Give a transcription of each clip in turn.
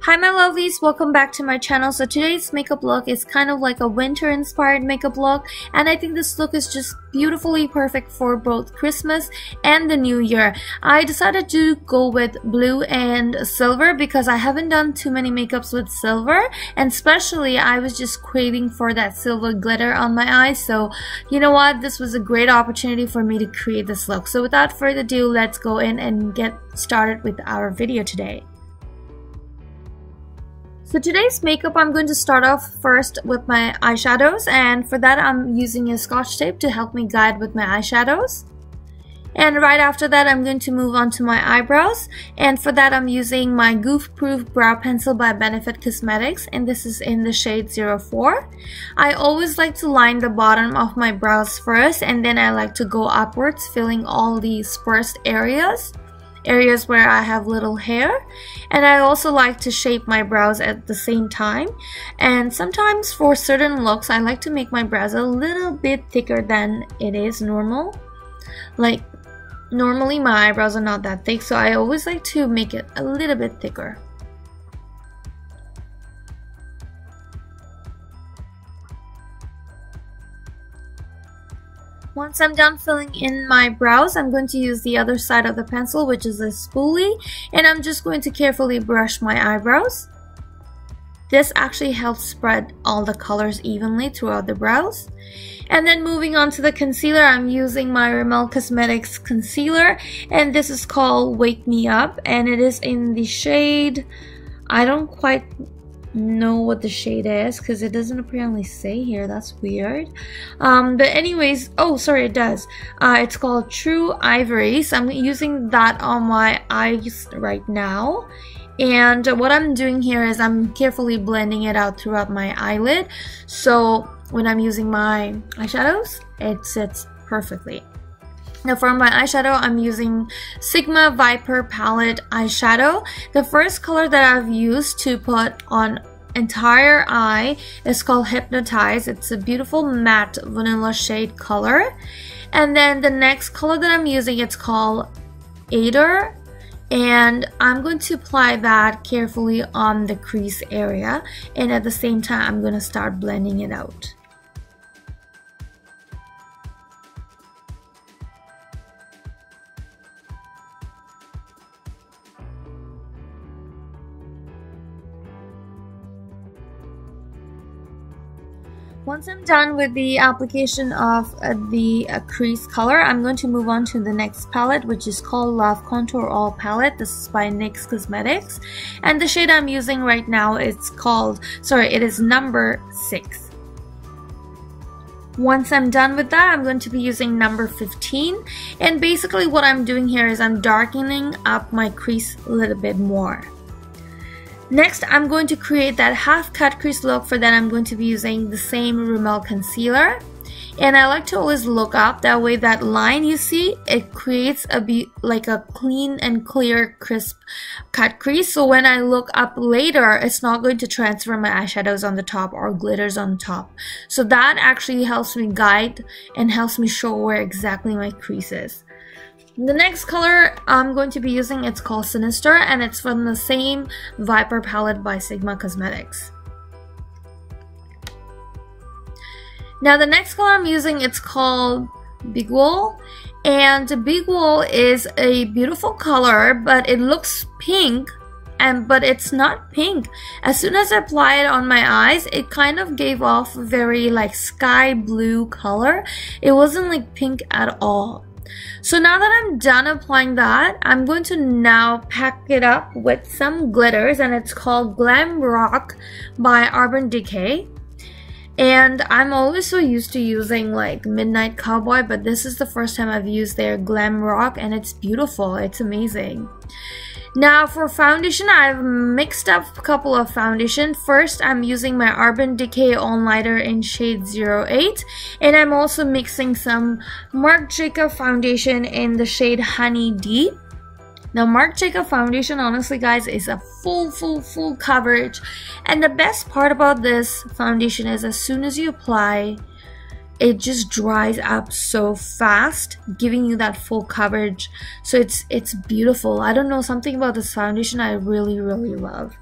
Hi my lovelies, welcome back to my channel. So today's makeup look is kind of like a winter inspired makeup look, and I think this look is just beautifully perfect for both Christmas and the new year. I decided to go with blue and silver because I haven't done too many makeups with silver, and especially I was just craving for that silver glitter on my eyes. So you know what, this was a great opportunity for me to create this look. So without further ado, let's go in and get started with our video today. So today's makeup, I'm going to start off first with my eyeshadows, and for that I'm using a scotch tape to help me guide with my eyeshadows. And right after that I'm going to move on to my eyebrows, and for that I'm using my Goof Proof Brow Pencil by Vasanti Cosmetics, and this is in the shade 04. I always like to line the bottom of my brows first, and then I like to go upwards, filling all the sparse areas where I have little hair. And I also like to shape my brows at the same time, and sometimes for certain looks I like to make my brows a little bit thicker than it is normal. Like normally my eyebrows are not that thick, so I always like to make it a little bit thicker. Once I'm done filling in my brows, I'm going to use the other side of the pencil, which is a spoolie, and I'm just going to carefully brush my eyebrows. This actually helps spread all the colors evenly throughout the brows. And then moving on to the concealer, I'm using my Rimmel Cosmetics concealer, and this is called Wake Me Up, and it is in the shade, I don't quite know what the shade is because it doesn't apparently say here. That's weird. But anyways, oh sorry, it does. It's called True Ivory, so I'm using that on my eyes right now. And what I'm doing here is I'm carefully blending it out throughout my eyelid, so when I'm using my eyeshadows it sits perfectly. Now for my eyeshadow, I'm using Sigma Viper Palette eyeshadow. The first color that I've used to put on entire eye is called Hypnotize. It's a beautiful matte vanilla shade color. And then the next color that I'm using, it's called Adder. And I'm going to apply that carefully on the crease area, and at the same time I'm going to start blending it out. Once I'm done with the application of the crease color, I'm going to move on to the next palette, which is called Love Contour All Palette. This is by NYX Cosmetics, and the shade I'm using right now is called, it is number 6. Once I'm done with that, I'm going to be using number 15, and basically what I'm doing here is I'm darkening up my crease a little bit more. Next, I'm going to create that half cut crease look. For that, I'm going to be using the same Rimmel concealer. And I like to always look up, that way that line you see, it creates like a clean and clear crisp cut crease. So when I look up later, it's not going to transfer my eyeshadows on the top or glitters on top. So that actually helps me guide and helps me show where exactly my crease is. The next color I'm going to be using, it's called Sinister, and it's from the same Viper palette by Sigma Cosmetics. Now the next color I'm using, it's called Big Wool, and Big Wool is a beautiful color, but it looks pink, but it's not pink. As soon as I apply it on my eyes, it kind of gave off a very like sky blue color. It wasn't like pink at all. So now that I'm done applying that, I'm going to now pack it up with some glitters, and it's called Glam Rock by Decay. And I'm always so used to using like Midnight Cowboy, but this is the first time I've used their Glam Rock, and it's beautiful. It's amazing. Now for foundation, I've mixed up a couple of foundation. First, I'm using my Decay All-Nighter in shade 08, and I'm also mixing some Marc Jacob foundation in the shade Honey Deep. Now Marc Jacob foundation, honestly guys, is a full coverage, and the best part about this foundation is as soon as you apply, it just dries up so fast, giving you that full coverage. So it's beautiful. I don't know, something about this foundation I really love.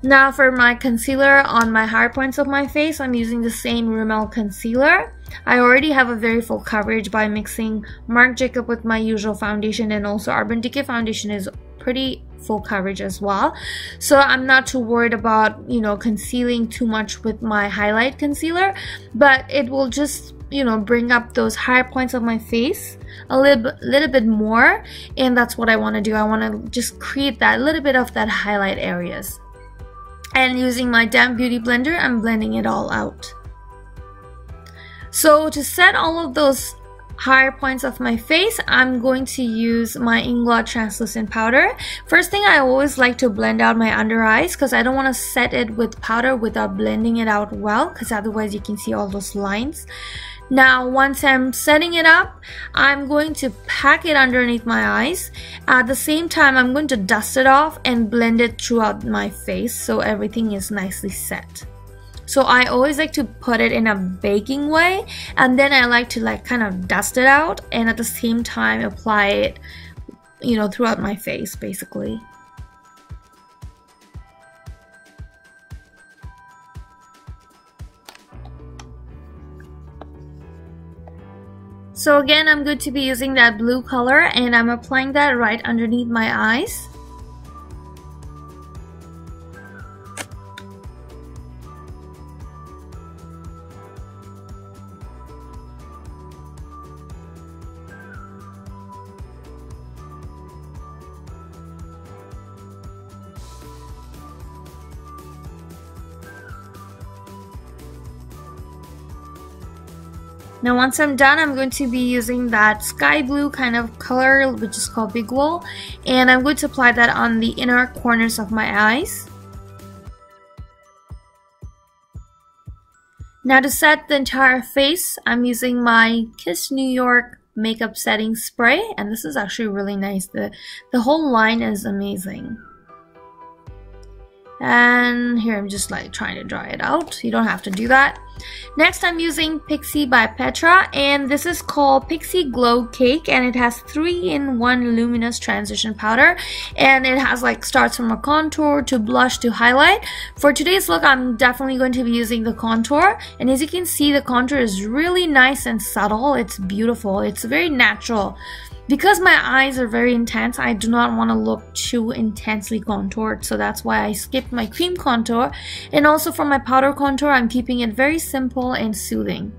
Now for my concealer on my higher points of my face, I'm using the same Rimmel concealer. I already have a very full coverage by mixing Marc Jacob with my usual foundation, and also Urban Decay foundation is pretty full coverage as well. So I'm not too worried about, you know, concealing too much with my highlight concealer, but it will just, you know, bring up those higher points of my face a little bit more, and that's what I want to do. I want to just create that little bit of that highlight areas. And using my damp beauty blender, I'm blending it all out. So to set all of those higher points of my face, I'm going to use my Inglot translucent powder. First thing, I always like to blend out my under eyes because I don't want to set it with powder without blending it out well, because otherwise you can see all those lines. Now once I'm setting it up, I'm going to pack it underneath my eyes. At the same time, I'm going to dust it off and blend it throughout my face so everything is nicely set. So I always like to put it in a baking way, and then I like to like kind of dust it out and at the same time apply it, you know, throughout my face basically. So again, I'm going to be using that blue color, and I'm applying that right underneath my eyes. Now once I'm done, I'm going to be using that sky blue kind of color, which is called Big Wool, and I'm going to apply that on the inner corners of my eyes. Now to set the entire face, I'm using my KissNYPro makeup setting spray, and this is actually really nice. The whole line is amazing. And here I'm just like trying to dry it out. You don't have to do that. Next, I'm using Pixi by Petra, and this is called Pixi Glow Cake, and it has 3-in-1 luminous transition powder, and it has like starts from a contour to blush to highlight. For today's look, I'm definitely going to be using the contour, and as you can see, the contour is really nice and subtle. It's beautiful. It's very natural. Because my eyes are very intense, I do not want to look too intensely contoured, so that's why I skipped my cream contour. And also for my powder contour, I'm keeping it very simple and soothing.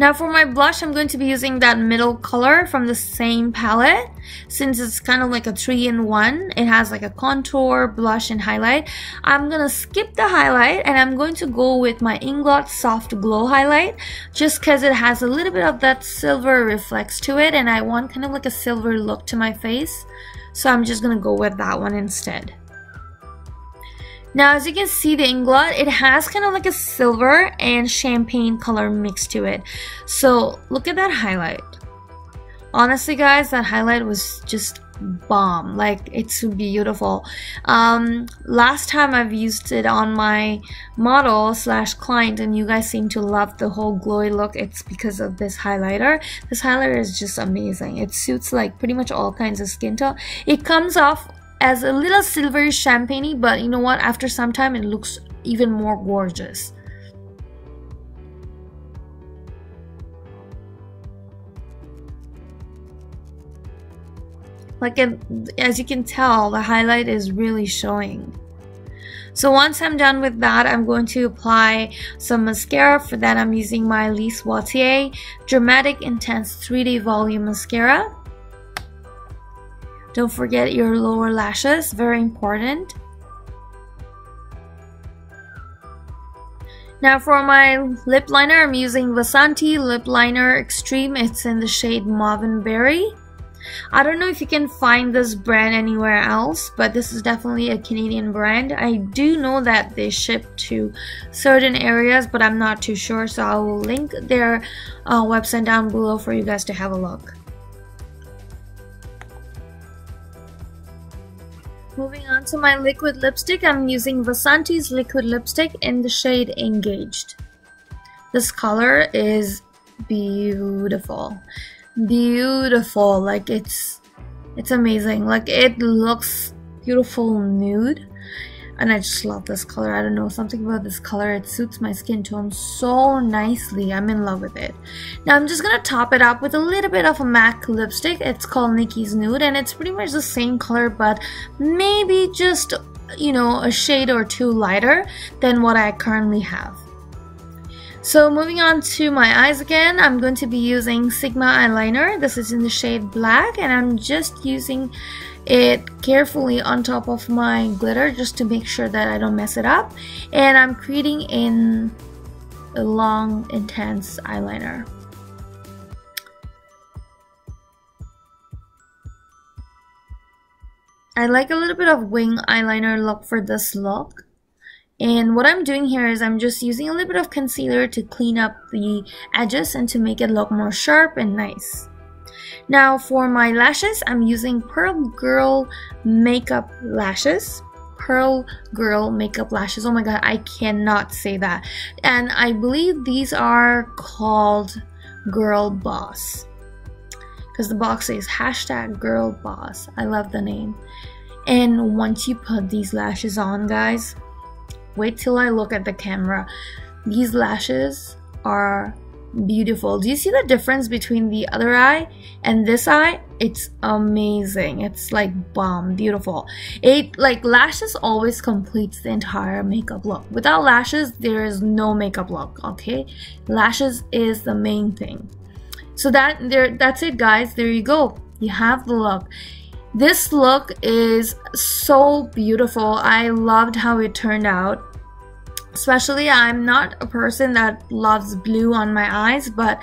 Now for my blush, I'm going to be using that middle color from the same palette. Since it's kind of like a 3-in-1, it has like a contour, blush, and highlight. I'm gonna skip the highlight and I'm going to go with my Inglot Soft Glow highlight, just because it has a little bit of that silver reflex to it, and I want kind of like a silver look to my face. So I'm just gonna go with that one instead. Now as you can see, the Inglot, it has kind of like a silver and champagne color mixed to it. So look at that highlight. Honestly guys, that highlight was just bomb. Like, it's beautiful. Last time I've used it on my model slash client, and you guys seem to love the whole glowy look. It's because of this highlighter. This highlighter is just amazing. It suits like pretty much all kinds of skin tone. It comes off as a little silvery champagne-y, but you know what, after some time it looks even more gorgeous. Like, as you can tell, the highlight is really showing. So once I'm done with that, I'm going to apply some mascara. For that, I'm using my Lise Watier Dramatic Intense 3-Day Volume Mascara. Don't forget your lower lashes, very important. Now for my lip liner, I'm using Vasanti Lip Liner Extreme. It's in the shade Mauvenberry. I don't know if you can find this brand anywhere else, but this is definitely a Canadian brand. I do know that they ship to certain areas, but I'm not too sure, so I will link their website down below for you guys to have a look. Moving on to my liquid lipstick, I'm using Vasanti's liquid lipstick in the shade Engaged. This color is beautiful. Beautiful. Like, it's amazing. Like, it looks, beautiful nude. And I just love this color. I don't know, something about this color. It suits my skin tone so nicely. I'm in love with it. Now I'm just gonna top it up with a little bit of a MAC lipstick. It's called Nikkie's Nude, and it's pretty much the same color, but maybe just, you know, a shade or two lighter than what I currently have. So moving on to my eyes again, I'm going to be using Sigma eyeliner. This is in the shade black, and I'm just using it carefully on top of my glitter just to make sure that I don't mess it up. And I'm creating in a long, intense eyeliner. I like a little bit of wing eyeliner look for this look. And what I'm doing here is I'm just using a little bit of concealer to clean up the edges and to make it look more sharp and nice. Now for my lashes, I'm using Pearl Girl Makeup Lashes. Pearl Girl Makeup Lashes. Oh my god, I cannot say that. And I believe these are called Girl Boss, because the box says #GirlBoss. I love the name. And once you put these lashes on, guys, wait till I look at the camera. These lashes are beautiful. Do you see the difference between the other eye and this eye? It's amazing. It's like bomb beautiful. Like lashes always completes the entire makeup look. Without lashes, there is no makeup look, okay? Lashes is the main thing. So that's it, guys. There you go. You have the look. This look is so beautiful. I loved how it turned out. Especially, I'm not a person that loves blue on my eyes, but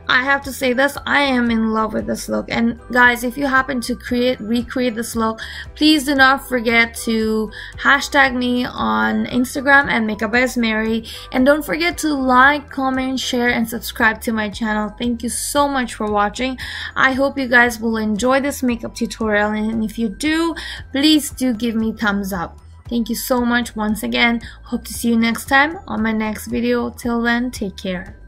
I have to say this, I am in love with this look. And guys, if you happen to recreate this look, please do not forget to hashtag me on Instagram and Makeup by Mary. And don't forget to like, comment, share, and subscribe to my channel. Thank you so much for watching. I hope you guys will enjoy this makeup tutorial, and if you do, please do give me thumbs up. Thank you so much once again. Hope to see you next time on my next video. Till then, take care.